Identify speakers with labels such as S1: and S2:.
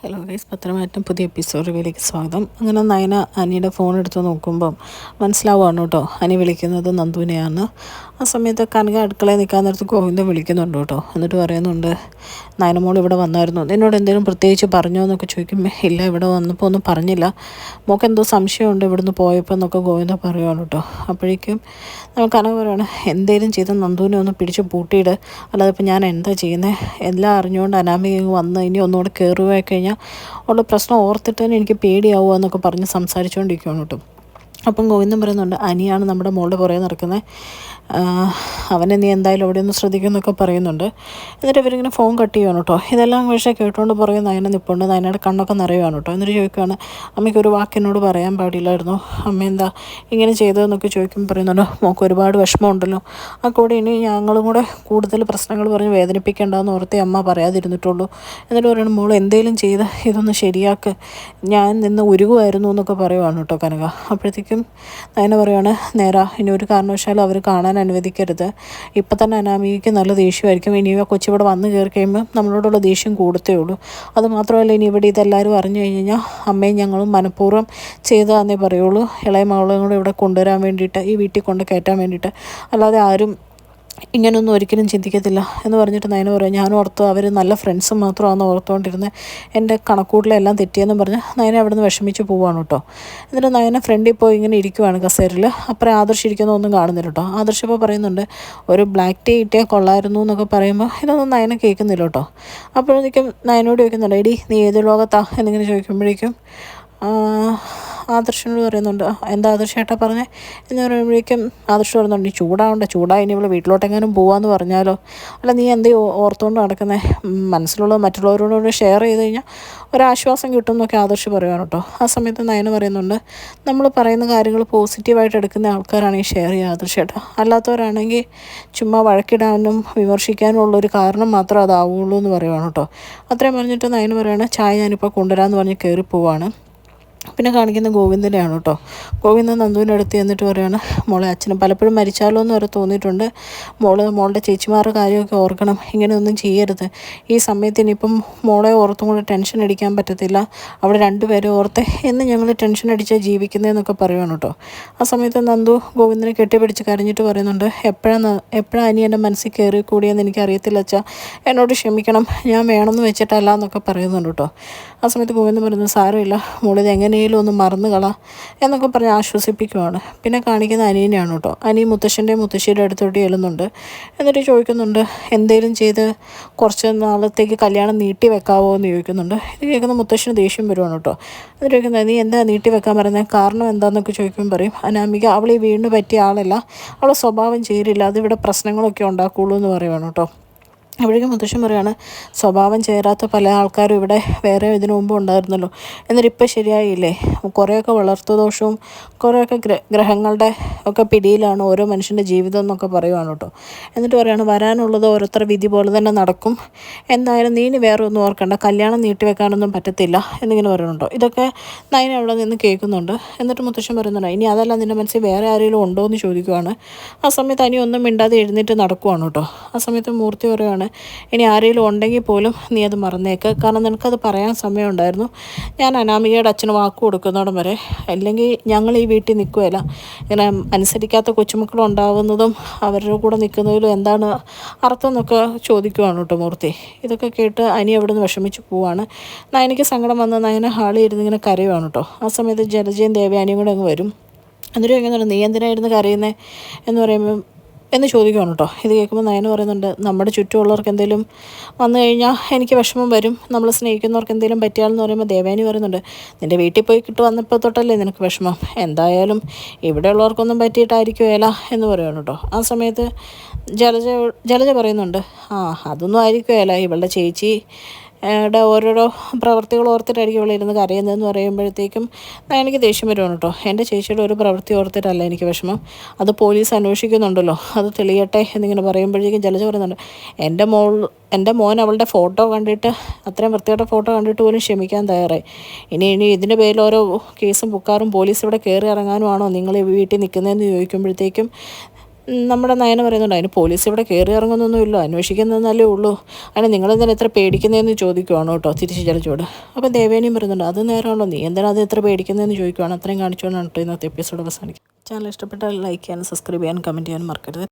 S1: Hello guys, പത്രമാറ്റം പുതിയ episode റിവ്യൂയിലേക്ക് സ്വാഗതം. അങ്ങനെ നയന അനിയുടെ ഫോൺ എടുത്ത് നോക്കുമ്പം മനസ്സിലാവുകയാണ് കേട്ടോ, അനി വിളിക്കുന്നത് നന്ദുവിനെയാണ്. ആ സമയത്ത് കനക അടുക്കളയിൽ നിൽക്കാൻ നേരത്ത് ഗോവിന്ദൻ വിളിക്കുന്നുണ്ട് കേട്ടോ. എന്നിട്ട് പറയുന്നുണ്ട്, നയനമോൾ ഇവിടെ വന്നായിരുന്നു, നിന്നോട് എന്തെങ്കിലും പ്രത്യേകിച്ച് പറഞ്ഞോ എന്നൊക്കെ ചോദിക്കും. ഇല്ല, ഇവിടെ വന്നപ്പോൾ ഒന്നും പറഞ്ഞില്ല, മോൾക്ക് എന്തോ സംശയമുണ്ട് ഇവിടുന്ന് പോയപ്പോൾ എന്നൊക്കെ ഗോവിന്ദൻ പറയുകയാണ് കേട്ടോ. അപ്പോഴേക്കും കനക പറയുകയാണ്, എന്തേലും ചെയ്ത് നന്ദുവിനെ ഒന്ന് പിടിച്ച് പൂട്ടിയിട്, അല്ലാതെ ഇപ്പം ഞാൻ എന്താ ചെയ്യുന്നത്, എല്ലാം അറിഞ്ഞുകൊണ്ട് അനാമിക വന്ന് ഇനി ഒന്നുകൂടെ കയറുകയായി കഴിഞ്ഞാൽ ഉള്ള പ്രശ്നം ഓർത്തിട്ട് തന്നെ എനിക്ക് പേടിയാവുക എന്നൊക്കെ പറഞ്ഞ് സംസാരിച്ചുകൊണ്ടിരിക്കുകയാണ് കേട്ടോ. അപ്പം ഗോവിന്ദൻ പറയുന്നുണ്ട്, അനിയാണ് നമ്മുടെ മോളുടെ പുറകെ നടക്കുന്നത്, അവനെ നീ എന്തായാലും അവിടെ ഒന്ന് ശ്രദ്ധിക്കുമെന്നൊക്കെ പറയുന്നുണ്ട്. എന്നിട്ട് ഇവരിങ്ങനെ ഫോൺ കട്ട് ചെയ്യുകയാണ് കേട്ടോ. ഇതെല്ലാം പക്ഷേ കേട്ടുകൊണ്ട് പുറകെ നയന നിൽപ്പുണ്ട്. നയനയുടെ കണ്ണൊക്കെ നിറയുകയാണ് കേട്ടോ. എന്നിട്ട് ചോദിക്കുകയാണ്, അമ്മയ്ക്ക് ഒരു വാക്കിനോട് പറയാൻ പാടില്ലായിരുന്നു, അമ്മ എന്താ ഇങ്ങനെ ചെയ്തതെന്നൊക്കെ ചോദിക്കുമ്പോൾ പറയുന്നുണ്ട്, മോൾക്ക് ഒരുപാട് വിഷമമുണ്ടല്ലോ, ആ കൂടെ ഇനി ഞങ്ങളും കൂടെ കൂടുതൽ പ്രശ്നങ്ങൾ പറഞ്ഞ് വേദനിപ്പിക്കേണ്ടെന്ന് ഓർത്തേ അമ്മ പറയാതിരുന്നിട്ടുള്ളൂ. എന്നിട്ട് പറയണം, മോൾ എന്തേലും ചെയ്ത് ഇതൊന്ന് ശരിയാക്ക്, ഞാൻ നിന്ന് ഉരുകുമായിരുന്നു എന്നൊക്കെ പറയുവാണ് കേട്ടോ കനക. അപ്പോഴത്തേക്കും നയന പറയുകയാണ്, നേരാ, ഇനി ഒരു കാരണവശാലും അവർ കാണാൻ അനുവദിക്കരുത്, ഇപ്പം തന്നെ അനാമികയ്ക്ക് നല്ല ദേഷ്യമായിരിക്കും, ഇനി കൊച്ചിവിടെ വന്ന് കയറി കഴിയുമ്പോൾ നമ്മളോടുള്ള ദേഷ്യം കൂടത്തേ ഉള്ളൂ. അതുമാത്രമല്ല, ഇനി ഇവിടെ ഇതെല്ലാവരും അറിഞ്ഞു കഴിഞ്ഞാൽ അമ്മയും ഞങ്ങളും മനഃപൂർവ്വം ചെയ്തതാന്നേ പറയുള്ളൂ, ഇളയ മകളെയും കൂടെ ഇവിടെ കൊണ്ടുവരാൻ വേണ്ടിയിട്ട്, ഈ വീട്ടിൽ കൊണ്ട് കയറ്റാൻ വേണ്ടിയിട്ട്, അല്ലാതെ ആരും ഇങ്ങനെയൊന്നും ഒരിക്കലും ചിന്തിക്കത്തില്ല എന്ന് പറഞ്ഞിട്ട് നയന പറയും, ഞാനും ഓർത്തു അവർ നല്ല ഫ്രണ്ട്സും മാത്രമാണെന്ന് ഓർത്തുകൊണ്ടിരുന്നത്, എൻ്റെ കണക്കൂട്ടിലെല്ലാം തെറ്റിയെന്നും പറഞ്ഞ് നയന അവിടെ നിന്ന് വിഷമിച്ച് പോവുകയാണ് കേട്ടോ. എന്നിട്ട് നയന ഫ്രണ്ടിൽ പോയി ഇങ്ങനെ ഇരിക്കുവാണ് കസേരയിൽ. അപ്പുറം ആദർശ് ഇരിക്കുന്നതൊന്നും കാണുന്നില്ല കേട്ടോ. ആദർശ് ഇപ്പോൾ പറയുന്നുണ്ട്, ഒരു ബ്ലാക്ക് ടീ കിട്ടിയാൽ കൊള്ളായിരുന്നു എന്നൊക്കെ പറയുമ്പോൾ ഇതൊന്നും നയന കേൾക്കുന്നില്ല കേട്ടോ. അപ്പോഴേക്കും നയനോട് ചോദിക്കുന്നുണ്ട്, എടി നീ ഏത് ലോകത്താ എന്നിങ്ങനെ ചോദിക്കുമ്പോഴേക്കും ആദർശനോട് പറയുന്നുണ്ട്, എന്താ ആദർശേട്ടാ പറഞ്ഞേ എന്ന് പറയുമ്പോഴേക്കും ആദർശ് പറയുന്നുണ്ട്, നീ ചൂടായി ഇനി ഇവള് വീട്ടിലോട്ടെങ്ങാനും പോവാന്ന് പറഞ്ഞാലോ, അല്ല നീ എന്തേ ഓർത്തുകൊണ്ട് നടക്കുന്നത്, മനസ്സിലുള്ളത് മറ്റുള്ളവരോട് ഷെയർ ചെയ്ത് കഴിഞ്ഞാൽ ഒരാശ്വാസം കിട്ടും എന്നൊക്കെ ആദർശ് പറയുകയാണ് കേട്ടോ. ആ സമയത്ത് നയന പറയുന്നുണ്ട്, നമ്മൾ പറയുന്ന കാര്യങ്ങൾ പോസിറ്റീവായിട്ട് എടുക്കുന്ന ആൾക്കാരാണെങ്കിൽ ഷെയർ ചെയ്യുക ആദർശേട്ടാ, അല്ലാത്തവരാണെങ്കിൽ ചുമ്മാ വഴക്കിടാനും വിമർശിക്കാനും ഉള്ളൊരു കാരണം മാത്രമേ അതാവുള്ളൂ എന്ന് പറയുകയാണ് കേട്ടോ. അത്രയും പറഞ്ഞിട്ട് നയന പറയുകയാണ്, ചായ ഞാനിപ്പോൾ കൊണ്ടുവരാമെന്ന് പറഞ്ഞ് കയറി പോവാണ്. പിന്നെ കാണിക്കുന്ന ഗോവിന്ദനെയാണ് കേട്ടോ. ഗോവിന്ദൻ നന്ദുവിൻ്റെ അടുത്ത് എന്നിട്ട് പറയുകയാണ്, മോളെ അച്ഛനും പലപ്പോഴും മരിച്ചാലോ എന്ന് വരെ തോന്നിയിട്ടുണ്ട്, മോളുടെ ചേച്ചിമാരുടെ കാര്യമൊക്കെ ഓർക്കണം, ഇങ്ങനെയൊന്നും ചെയ്യരുത്, ഈ സമയത്ത് ഇനിയിപ്പം മോളെ ഓർത്തും കൂടെ ടെൻഷൻ അടിക്കാൻ പറ്റത്തില്ല, അവിടെ രണ്ടുപേരെ ഓർത്ത് എന്ന് ഞങ്ങൾ ടെൻഷൻ അടിച്ചാൽ ജീവിക്കുന്നതെന്നൊക്കെ പറയുകയാണ് കേട്ടോ. ആ സമയത്ത് നന്ദു ഗോവിന്ദനെ കെട്ടിപ്പിടിച്ച് കരഞ്ഞിട്ട് പറയുന്നുണ്ട്, എപ്പോഴാണ് അനി എൻ്റെ മനസ്സിൽ കയറി കൂടിയെന്ന് എനിക്കറിയത്തില്ല അച്ഛാ, എന്നോട് ക്ഷമിക്കണം, ഞാൻ വേണമെന്ന് വെച്ചിട്ടല്ല എന്നൊക്കെ പറയുന്നുണ്ട് കേട്ടോ. ആ സമയത്ത് ഗോവിന്ദൻ പറയുന്നത്, സാരമില്ല മോളിത് എങ്ങനെയും ഒന്ന് മറന്നു കള എന്നൊക്കെ പറഞ്ഞ് ആശ്വസിപ്പിക്കുവാണ്. പിന്നെ കാണിക്കുന്ന അനിയനെയാണ് കേട്ടോ. അനി മുത്തശ്ശൻ്റെ മുത്തശ്ശിയുടെ അടുത്തോട്ട് ചെല്ലുന്നുണ്ട്. എന്നിട്ട് ചോദിക്കുന്നുണ്ട്, എന്തേലും ചെയ്ത് കുറച്ച് നാളത്തേക്ക് കല്യാണം നീട്ടി വെക്കാവോ എന്ന് ചോദിക്കുന്നുണ്ട്. ഇത് കേൾക്കുന്ന മുത്തശ്ശന് ദേഷ്യം വരുവാണ് കേട്ടോ. എന്നിട്ട് ചോദിക്കുന്നത്, നീ എന്താ നീട്ടി വെക്കാൻ പറയുന്നത്, കാരണം എന്താണെന്നൊക്കെ ചോദിക്കുമ്പോൾ പറയും, അനാമിക അവൾ ഈ വീടിന് പറ്റിയ ആളല്ല, അവളെ സ്വഭാവം ചേരില്ല, അതിവിടെ പ്രശ്നങ്ങളൊക്കെ ഉണ്ടാക്കുള്ളൂ എന്ന് പറയുവാണ് കേട്ടോ. അപ്പോഴേക്കും മുത്തശ്ശൻ പറയുകയാണ്, സ്വഭാവം ചേരാത്ത പല ആൾക്കാരും ഇവിടെ വേറെ ഇതിനു മുമ്പ് ഉണ്ടായിരുന്നല്ലോ, എന്നിട്ടിപ്പോൾ ശരിയായില്ലേ, കുറേയൊക്കെ വളർത്തുദോഷവും കുറേയൊക്കെ ഗ്രഹങ്ങളുടെ ഒക്കെ പിടിയിലാണ് ഓരോ മനുഷ്യൻ്റെ ജീവിതം എന്നൊക്കെ പറയുവാണ് കേട്ടോ. എന്നിട്ട് പറയുകയാണ്, വരാനുള്ളത് ഓരോരുത്തർ വിധി പോലെ തന്നെ നടക്കും, എന്തായാലും നീ വേറെ ഒന്നും ഓർക്കണ്ട, കല്യാണം നീട്ടിവെക്കാനൊന്നും പറ്റത്തില്ല എന്നിങ്ങനെ പറയുന്നുണ്ടോ. ഇതൊക്കെ നയന അവിടെ നിന്ന് കേൾക്കുന്നുണ്ട്. എന്നിട്ട് മുത്തശ്ശൻ പറയുന്നുണ്ട്, ഇനി അതല്ല നിൻ്റെ മനസ്സിൽ വേറെ ആരെങ്കിലും ഉണ്ടോ എന്ന് ചോദിക്കുവാണ്. ആ സമയത്ത് അനി ഒന്നും മിണ്ടാതെ എഴുന്നേറ്റ് നടക്കുവാണ് കേട്ടോ. ആ സമയത്ത് മൂർത്തി പറയുകയാണ്, ഇനി ആരെങ്കിലും ഉണ്ടെങ്കിൽ പോലും നീ അത് മറന്നേക്ക്, കാരണം നിനക്കത് പറയാൻ സമയമുണ്ടായിരുന്നു, ഞാൻ അനാമികയുടെ അച്ഛന് വാക്ക് കൊടുക്കുന്നോടം വരെ, അല്ലെങ്കിൽ ഞങ്ങൾ ഈ വീട്ടിൽ നിൽക്കുകയില്ല, ഇങ്ങനെ അനുസരിക്കാത്ത കൊച്ചുമക്കളുണ്ടാവുന്നതും അവരുടെ കൂടെ നിൽക്കുന്നതിലും എന്താണ് അർത്ഥം എന്നൊക്കെ ചോദിക്കുവാണ് കേട്ടോ മൂർത്തി. ഇതൊക്കെ കേട്ട് അനി അവിടെ നിന്ന് വിഷമിച്ച് പോവാണ്. നയനയ്ക്ക് സങ്കടം വന്ന് നയന ഹാളിൽ ഇരുന്ന് ഇങ്ങനെ കരയുവാണ് കേട്ടോ. ആ സമയത്ത് ജലജയും ദേവയാനിയും കൂടെ അങ്ങ് വരും. എന്നിട്ട് ചോദിക്കുന്നുണ്ട്, നീ എന്തിനായിരുന്നു കരയുന്നത് എന്ന് പറയുമ്പോൾ എന്ന് ചോദിക്കുകയാണ് കേട്ടോ. ഇത് കേൾക്കുമ്പോൾ നയന പറയുന്നുണ്ട്, നമ്മുടെ ചുറ്റുമുള്ളവർക്ക് എന്തെങ്കിലും വന്നു കഴിഞ്ഞാൽ എനിക്ക് വിഷമം വരും, നമ്മൾ സ്നേഹിക്കുന്നവർക്ക് എന്തെങ്കിലും പറ്റിയാലെന്ന് പറയുമ്പോൾ ദേവയാനി പറയുന്നുണ്ട്, നിൻ്റെ വീട്ടിൽ പോയി വന്നപ്പോൾ തൊട്ടല്ലേ നിനക്ക് വിഷമം, എന്തായാലും ഇവിടെയുള്ളവർക്കൊന്നും പറ്റിയിട്ടായിരിക്കുമേല എന്ന് പറയുകയാണ് കേട്ടോ. ആ സമയത്ത് ജലജ പറയുന്നുണ്ട്, അതൊന്നും ആയിരിക്കുമേല, ഇവളുടെ ചേച്ചി ഓരോരോ പ്രവൃത്തികൾ ഓർത്തിട്ടായിരിക്കും ഇവിടെ ഇരുന്ന് കരയുന്നതെന്ന് പറയുമ്പോഴത്തേക്കും എനിക്ക് ദേഷ്യം വരുവാണ് കേട്ടോ. എൻ്റെ ചേച്ചിയുടെ ഒരു പ്രവൃത്തി ഓർത്തിട്ടല്ല എനിക്ക് വിഷമം, അത് പോലീസ് അന്വേഷിക്കുന്നുണ്ട്, അത് തെളിയട്ടെ എന്നിങ്ങനെ പറയുമ്പോഴേക്കും ജലജ പറയുന്നുണ്ട്, എൻ്റെ മോൻ അവളുടെ ഫോട്ടോ കണ്ടിട്ട്, അത്രയും വൃത്തിയുടെ ഫോട്ടോ കണ്ടിട്ട് പോലും ക്ഷമിക്കാൻ തയ്യാറായി, ഇനി ഇതിൻ്റെ പേരിൽ ഓരോ കേസും പുക്കാറും പോലീസ് ഇവിടെ കയറി ഇറങ്ങാനുമാണോ നിങ്ങൾ ഈ വീട്ടിൽ നിൽക്കുന്നതെന്ന് ചോദിക്കുമ്പോഴത്തേക്കും നമ്മുടെ നയന പറയുന്നുണ്ട് അതിന് പോലീസ് ഇവിടെ കയറി ഇറങ്ങുന്നൊന്നുമില്ല, അന്വേഷിക്കുന്നതെന്നല്ലേ ഉള്ളൂ, അതിന് നിങ്ങളെന്തിനാ എത്ര പേടിക്കുന്നതെന്ന് ചോദിക്കുവാണ് കേട്ടോ തിരിച്ച് ജലജോട്. അപ്പോൾ ദേവേനിയും പറയുന്നുണ്ട് അത് നേരമാണല്ലോ, നീ എന്തിനാ അത് എത്ര പേടിക്കുന്നതെന്ന് ചോദിക്കുവാണ്. അത്രയും കാണിച്ചുകൊണ്ടാണ് കേട്ടോ ഇന്നത്തെ എപ്പിസോഡ് അവസാനിക്കും. ചാനൽ ഇഷ്ടപ്പെട്ടാൽ ലൈക്ക് ചെയ്യാനും സബ്സ്ക്രൈബ് ചെയ്യാനും കമൻറ്റ് ചെയ്യാനും മറക്കരുത്.